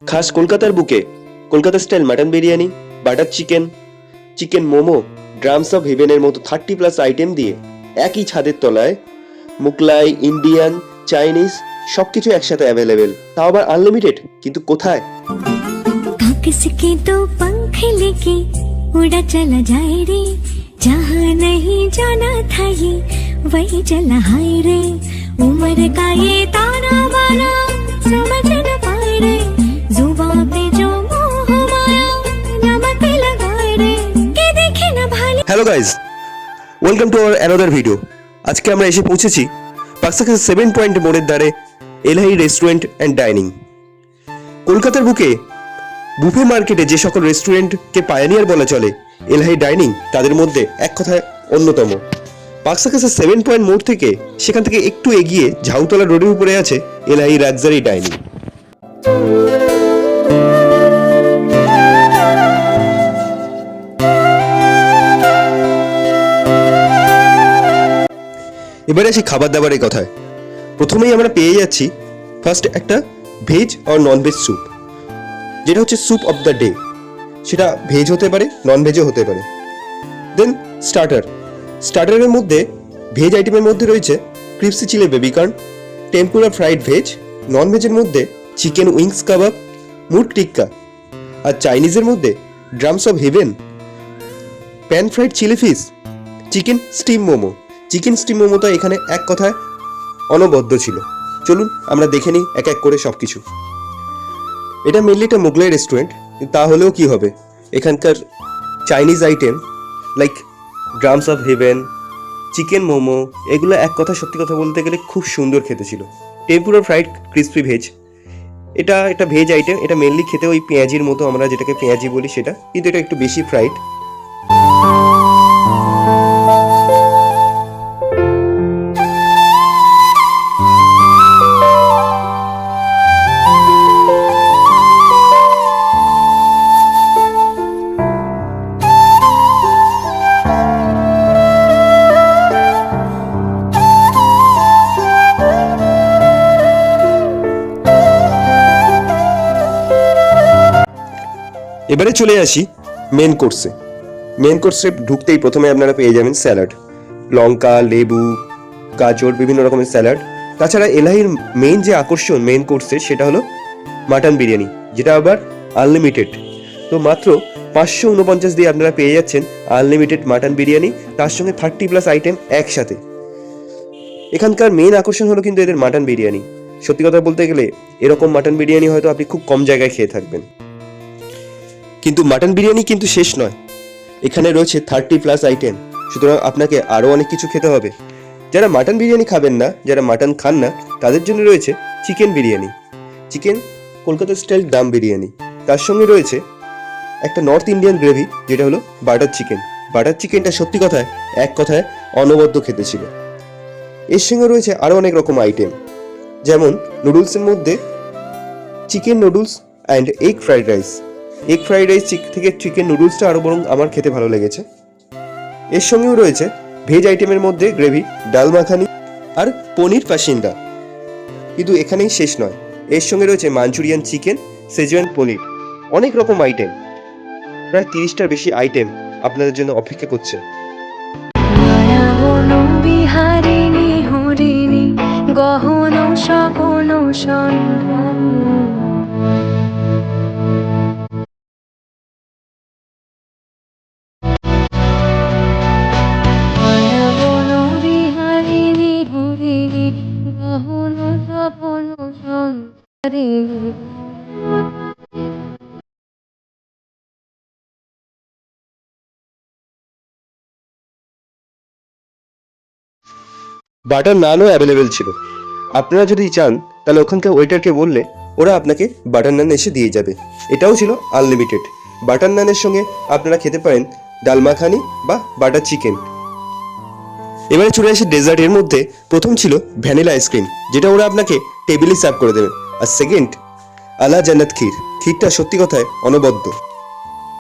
খাস কলকাতার বুকে Kolkata style mutton biryani, butter chicken, chicken momo, drums of হেভেনের মতো 30+ আইটেম দিয়ে একই ছাদের তলায় মুগলাই, ইন্ডিয়ান, চাইনিজ সবকিছু একসাথে অ্যাভেলেবেল, তাও আবার আনলিমিটেড। কিন্তু কোথায়? किसके तो पंख लेके उड़ा चला जाए रे, जहाँ नहीं जाना था ये वही चला हाय रे। उम्र का ये ताना बाना समझ न पाए रे, जुबान पे जो मोह माया नमक लगाए रे, के देखे न भाले। Hello guys, welcome to our another video. আজকে আমরা এসে পৌঁছেছি পাকসাকার 7 পয়েন্ট মোড়ের ধারে এলহাই রেস্টুরেন্ট অ্যান্ড ডাইনিং। কলকাতার বুকে বুফে মার্কেটে যে সকল রেস্টুরেন্টকে পায়োনিয়ার বলা চলে, এলহাই ডাইনিং তাদের মধ্যে এক কথায় অন্যতম। পাকসাকার 7 পয়েন্ট মোড় থেকে সেখান থেকে একটু এগিয়ে ঝাউতলা রোডের উপরে আছে এলহাই লাক্সারি ডাইনিং। এবারে আসি খাবার দাবারের কথায়। প্রথমেই আমরা পেয়ে যাচ্ছি ফার্স্ট একটা ভেজ আর নন ভেজ স্যুপ, যেটা হচ্ছে স্যুপ অফ দ্য ডে। সেটা ভেজ হতে পারে, নন ভেজও হতে পারে। দেন স্টার্টারের মধ্যে ভেজ আইটেমের মধ্যে রয়েছে crispy chilli baby corn, tempura fried veg, non ভেজের মধ্যে চিকেন উইংস কাবাব, মুড টিক্কা, আর চাইনিজের মধ্যে drums of heaven, pan fried chilli fish, chicken steam momo. Chicken steam মোমোটা এখানে এক কথায় অনবদ্য ছিল। চলুন আমরা দেখে নিই এক এক করে সব কিছু। এটা মেনলি একটা মোগলাই রেস্টুরেন্ট, তা হলেও কি হবে, এখানকার Chinese item like drums of haven, chicken momo, এগুলো এক কথা সত্যি কথা বলতে গেলে খুব সুন্দর খেতে ছিল। টেম্পুরা ফ্রাইড ক্রিসপি ভেজ, এটা একটা ভেজ আইটেম। এটা মেনলি খেতে ওই পেঁয়াজির মতো, আমরা যেটাকে পেঁয়াজি বলি সেটা, কিন্তু এটা একটু বেশি ফ্রাইড। এবারে চলে আসি মেন কোর্সে। মেন কোর্সে ঢুকতেই প্রথমে আপনারা পেয়ে যাবেন স্যালাড, লঙ্কা, লেবু, গাজর, বিভিন্ন রকমের স্যালাড। তাছাড়া এলাহির মেইন যে আকর্ষণ মেন কোর্সে সেটা হলো মাটন বিরিয়ানি, যেটা আবার আনলিমিটেড। তো মাত্র 549 দিয়ে আপনারা পেয়ে যাচ্ছেন আনলিমিটেড মাটন বিরিয়ানি, তার সঙ্গে 30+ আইটেম একসাথে। এখানকার মেইন আকর্ষণ হলো কিন্তু এদের মাটন বিরিয়ানি। সত্যি কথা বলতে গেলে এরকম মাটন বিরিয়ানি হয়তো আপনি খুব কম জায়গায় খেয়ে থাকবেন। কিন্তু মাটন বিরিয়ানি কিন্তু শেষ নয়, এখানে রয়েছে 30+ আইটেম, সুতরাং আপনাকে আরও অনেক কিছু খেতে হবে। যারা মাটন বিরিয়ানি খাবেন না, যারা মাটন খান না, তাদের জন্য রয়েছে chicken biryani, chicken Kolkata style দাম বিরিয়ানি। তার সঙ্গে রয়েছে একটা নর্থ ইন্ডিয়ান গ্রেভি, যেটা হলো বাটার চিকেন। বাটার চিকেনটা সত্যি কথায় এক কথায় অনবদ্য খেতে ছিল। এর সঙ্গে রয়েছে আরও অনেক রকম আইটেম, যেমন নুডলসের মধ্যে chicken noodles and egg fried rice. Egg fried rice থেকে চিকেন নুডলসটা আরও বরং আমার খেতে ভালো লেগেছে। এর সঙ্গেও রয়েছে ভেজ আইটেমের মধ্যে গ্রেভি, ডাল মাখানি আর পনির পাসিন্দা। কিন্তু এখানেই শেষ নয়, এর সঙ্গে রয়েছে মাঞ্চুরিয়ান চিকেন, সেজওয়ান পনির, অনেক রকম আইটেম। প্রায় 30টার বেশি আইটেম আপনাদের জন্য অপেক্ষা করছে। গহন সপন সন্ধান বাটার নানও অ্যাভেলেবেল ছিল। আপনারা যদি চান তাহলে ওখানকার ওয়েটারকে বললে ওরা আপনাকে বাটার নান এসে দিয়ে যাবে। এটাও ছিল আনলিমিটেড। বাটার নানের সঙ্গে আপনারা খেতে পারেন ডাল মাখানি বা বাটার চিকেন। এবারে চলে আসে ডেজার্টের মধ্যে। প্রথম ছিল ভ্যানিলা আইসক্রিম, যেটা ওরা আপনাকে টেবিলে সার্ভ করে দেবে। আর সেকেন্ড আলা জান্নাত ক্ষীর। ক্ষীরটা সত্যি কথায় অনবদ্য।